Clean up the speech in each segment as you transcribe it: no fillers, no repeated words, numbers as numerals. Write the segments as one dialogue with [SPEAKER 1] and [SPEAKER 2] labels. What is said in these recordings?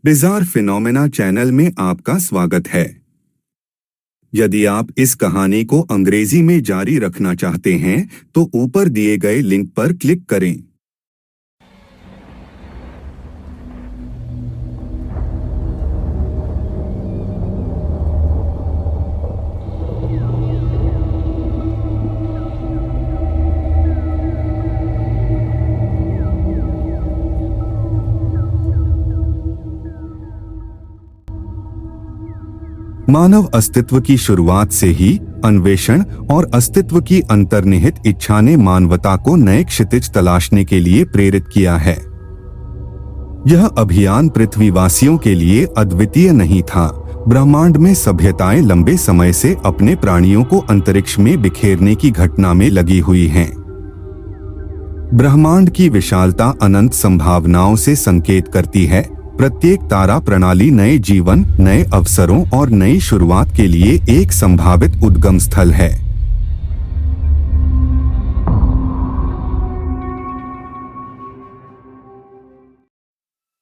[SPEAKER 1] Bizarre phenomena channel में आपका स्वागत है। यदि आप इस कहानी को अंग्रेजी में जारी रखना चाहते हैं तो ऊपर दिए गए लिंक पर क्लिक करें। मानव अस्तित्व की शुरुआत से ही अन्वेषण और अस्तित्व की अंतर्निहित इच्छा ने मानवता को नए क्षितिज तलाशने के लिए प्रेरित किया है। यह अभियान पृथ्वीवासियों के लिए अद्वितीय नहीं था। ब्रह्मांड में सभ्यताएं लंबे समय से अपने प्राणियों को अंतरिक्ष में बिखेरने की घटना में लगी हुई हैं। ब्रह्मांड की विशालता अनंत संभावनाओं से संकेत करती है। प्रत्येक तारा प्रणाली नए जीवन, नए अवसरों और नई शुरुआत के लिए एक संभावित उद्गम स्थल है।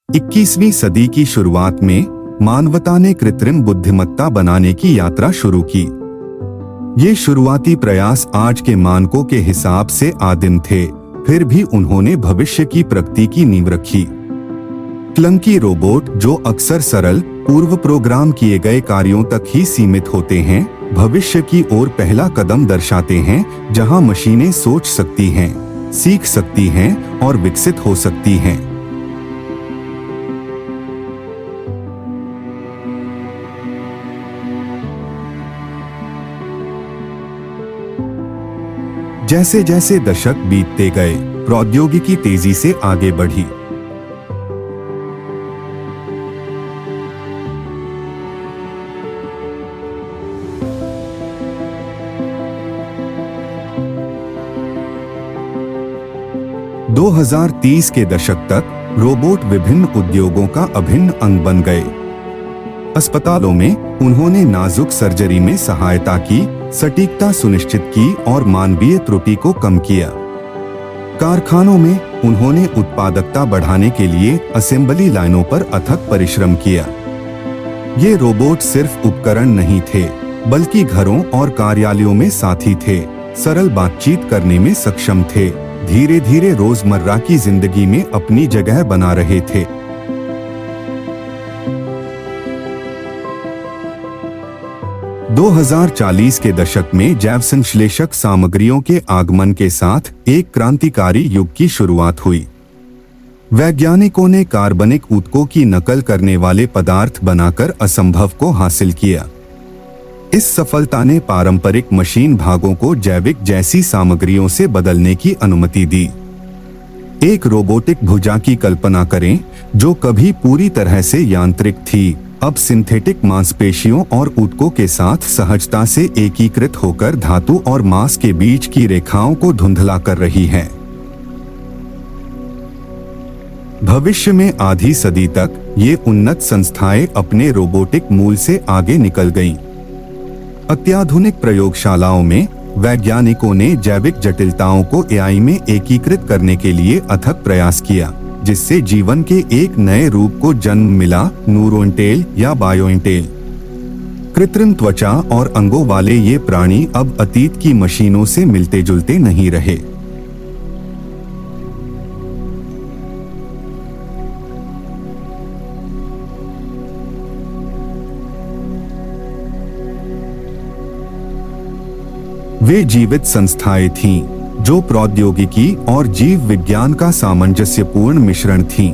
[SPEAKER 1] इक्कीसवीं सदी की शुरुआत में मानवता ने कृत्रिम बुद्धिमत्ता बनाने की यात्रा शुरू की। ये शुरुआती प्रयास आज के मानकों के हिसाब से आदिम थे, फिर भी उन्होंने भविष्य की प्रगति की नींव रखी। क्लंकी रोबोट, जो अक्सर सरल, पूर्व प्रोग्राम किए गए कार्यों तक ही सीमित होते हैं, भविष्य की ओर पहला कदम दर्शाते हैं, जहां मशीनें सोच सकती हैं, सीख सकती हैं और विकसित हो सकती हैं। जैसे जैसे दशक बीतते गए, प्रौद्योगिकी तेजी से आगे बढ़ी। दो 2030 के दशक तक रोबोट विभिन्न उद्योगों का अभिन्न अंग बन गए। अस्पतालों में उन्होंने नाजुक सर्जरी में सहायता की, सटीकता सुनिश्चित की और मानवीय त्रुटि को कम किया। कारखानों में उन्होंने उत्पादकता बढ़ाने के लिए असेंबली लाइनों पर अथक परिश्रम किया। ये रोबोट सिर्फ उपकरण नहीं थे, बल्कि घरों और कार्यालयों में साथी थे, सरल बातचीत करने में सक्षम थे, धीरे धीरे रोजमर्रा की जिंदगी में अपनी जगह बना रहे थे। दो 2040 के दशक में जैव संश्लेषक सामग्रियों के आगमन के साथ एक क्रांतिकारी युग की शुरुआत हुई। वैज्ञानिकों ने कार्बनिक ऊतकों की नकल करने वाले पदार्थ बनाकर असंभव को हासिल किया। इस सफलता ने पारंपरिक मशीन भागों को जैविक जैसी सामग्रियों से बदलने की अनुमति दी। एक रोबोटिक भुजा की कल्पना करें, जो कभी पूरी तरह से यांत्रिक थी, अब सिंथेटिक मांसपेशियों और ऊतकों के साथ सहजता से एकीकृत होकर धातु और मांस के बीच की रेखाओं को धुंधला कर रही है। भविष्य में आधी सदी तक ये उन्नत संस्थाएं अपने रोबोटिक मूल से आगे निकल गईं। अत्याधुनिक प्रयोगशालाओं में वैज्ञानिकों ने जैविक जटिलताओं को एआई में एकीकृत करने के लिए अथक प्रयास किया, जिससे जीवन के एक नए रूप को जन्म मिला, न्यूरोइंटेल या बायोइंटेल। कृत्रिम त्वचा और अंगों वाले ये प्राणी अब अतीत की मशीनों से मिलते जुलते नहीं रहे। वे जीवित संस्थाएं थीं, जो प्रौद्योगिकी और जीव विज्ञान का सामंजस्यपूर्ण मिश्रण थीं।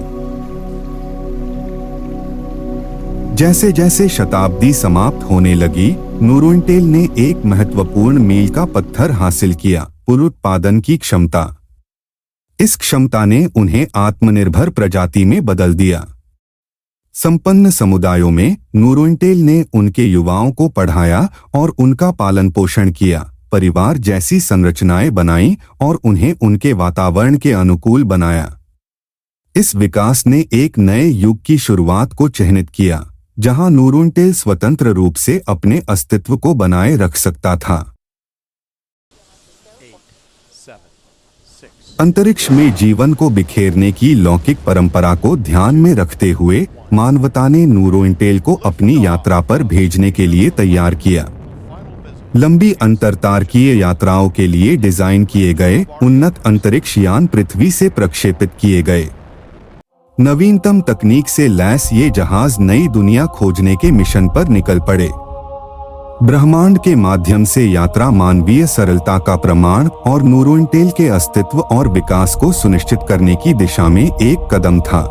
[SPEAKER 1] जैसे जैसे शताब्दी समाप्त होने लगी, न्यूरोइंटेल ने एक महत्वपूर्ण मील का पत्थर हासिल किया: पुनरुत्पादन की क्षमता। इस क्षमता ने उन्हें आत्मनिर्भर प्रजाति में बदल दिया। संपन्न समुदायों में न्यूरोइंटेल ने उनके युवाओं को पढ़ाया और उनका पालन पोषण किया, परिवार जैसी संरचनाएं बनाई और उन्हें उनके वातावरण के अनुकूल बनाया। इस विकास ने एक नए युग की शुरुआत को चिह्नित किया, जहां न्यूरोइंटेल स्वतंत्र रूप से अपने अस्तित्व को बनाए रख सकता था।
[SPEAKER 2] 8, 7, 6
[SPEAKER 1] अंतरिक्ष में जीवन को बिखेरने की लौकिक परंपरा को ध्यान में रखते हुए मानवता ने न्यूरोइंटेल को अपनी यात्रा पर भेजने के लिए तैयार किया। लंबी अंतरतारकीय यात्राओं के लिए डिजाइन किए गए उन्नत अंतरिक्ष यान पृथ्वी से प्रक्षेपित किए गए। नवीनतम तकनीक से लैस ये जहाज नई दुनिया खोजने के मिशन पर निकल पड़े। ब्रह्मांड के माध्यम से यात्रा मानवीय सरलता का प्रमाण और न्यूरोइंटेल के अस्तित्व और विकास को सुनिश्चित करने की दिशा में एक कदम था।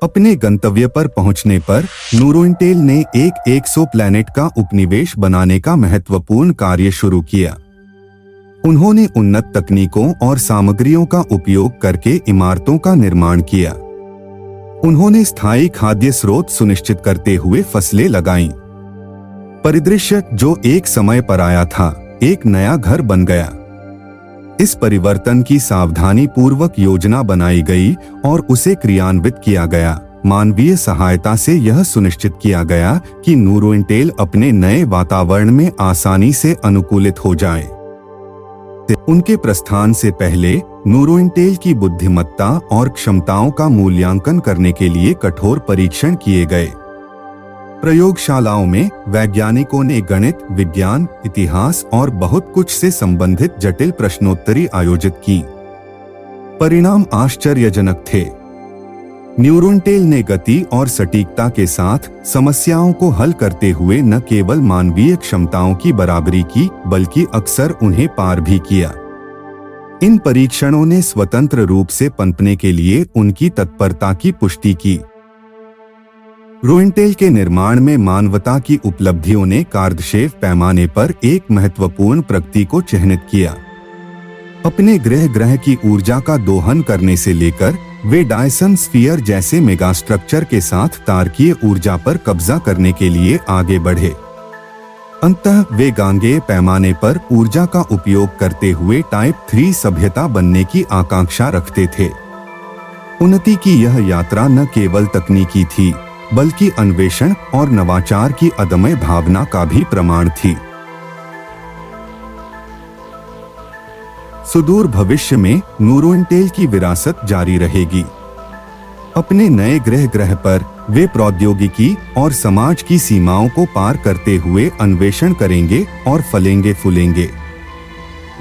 [SPEAKER 1] अपने गंतव्य पर पहुंचने पर न्यूरोइंटेल ने एक एक्सोप्लैनेट का उपनिवेश बनाने का महत्वपूर्ण कार्य शुरू किया। उन्होंने उन्नत तकनीकों और सामग्रियों का उपयोग करके इमारतों का निर्माण किया। उन्होंने स्थायी खाद्य स्रोत सुनिश्चित करते हुए फसलें लगाईं। परिदृश्य जो एक समय पर आया था, एक नया घर बन गया। इस परिवर्तन की सावधानी पूर्वक योजना बनाई गई और उसे क्रियान्वित किया गया। मानवीय सहायता से यह सुनिश्चित किया गया कि न्यूरोइंटेल अपने नए वातावरण में आसानी से अनुकूलित हो जाए। उनके प्रस्थान से पहले न्यूरोइंटेल की बुद्धिमत्ता और क्षमताओं का मूल्यांकन करने के लिए कठोर परीक्षण किए गए। प्रयोगशालाओं में वैज्ञानिकों ने गणित, विज्ञान, इतिहास और बहुत कुछ से संबंधित जटिल प्रश्नोत्तरी आयोजित की। परिणाम आश्चर्यजनक थे। न्यूरोइंटेल ने गति और सटीकता के साथ समस्याओं को हल करते हुए न केवल मानवीय क्षमताओं की बराबरी की, बल्कि अक्सर उन्हें पार भी किया। इन परीक्षणों ने स्वतंत्र रूप से पनपने के लिए उनकी तत्परता की पुष्टि की। न्यूरोइंटेल के निर्माण में मानवता की उपलब्धियों ने कार्दशेव पैमाने पर एक महत्वपूर्ण प्रगति को चिह्नित किया। अपने ग्रह की ऊर्जा का दोहन करने से लेकर वे डायसन स्फीयर जैसे मेगास्ट्रक्चर के साथ तारकीय ऊर्जा पर कब्जा करने के लिए आगे बढ़े। अंततः वे गांगेय पैमाने पर ऊर्जा का उपयोग करते हुए टाइप 3 सभ्यता बनने की आकांक्षा रखते थे। उन्नति की यह यात्रा न केवल तकनीकी थी, बल्कि अन्वेषण और नवाचार की अदम्य भावना का भी प्रमाण थी। सुदूर भविष्य में न्यूरोइंटेल की विरासत जारी रहेगी। अपने नए ग्रह पर वे प्रौद्योगिकी और समाज की सीमाओं को पार करते हुए अन्वेषण करेंगे और फलेंगे फूलेंगे।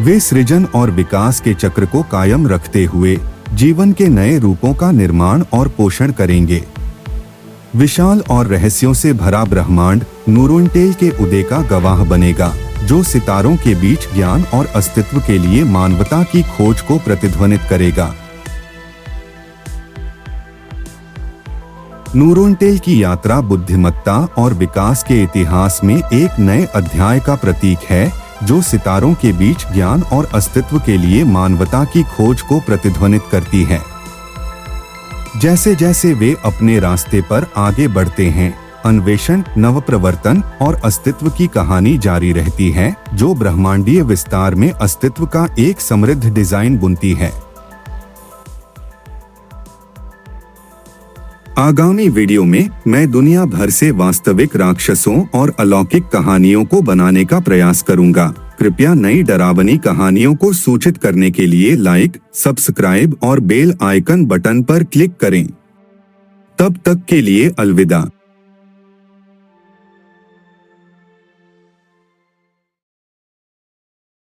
[SPEAKER 1] वे सृजन और विकास के चक्र को कायम रखते हुए जीवन के नए रूपों का निर्माण और पोषण करेंगे। विशाल और रहस्यों से भरा ब्रह्मांड नूरोनटेल के उदय का गवाह बनेगा, जो सितारों के बीच ज्ञान और अस्तित्व के लिए मानवता की खोज को प्रतिध्वनित करेगा। नूरोनटेल की यात्रा बुद्धिमत्ता और विकास के इतिहास में एक नए अध्याय का प्रतीक है, जो सितारों के बीच ज्ञान और अस्तित्व के लिए मानवता की खोज को प्रतिध्वनित करती है। जैसे जैसे वे अपने रास्ते पर आगे बढ़ते हैं, अन्वेषण, नवप्रवर्तन और अस्तित्व की कहानी जारी रहती है, जो ब्रह्मांडीय विस्तार में अस्तित्व का एक समृद्ध डिजाइन बुनती है। आगामी वीडियो में मैं दुनिया भर से वास्तविक राक्षसों और अलौकिक कहानियों को बनाने का प्रयास करूंगा। कृपया नई डरावनी कहानियों को सूचित करने के लिए लाइक, सब्सक्राइब और बेल आइकन बटन पर क्लिक करें। तब तक के लिए अलविदा।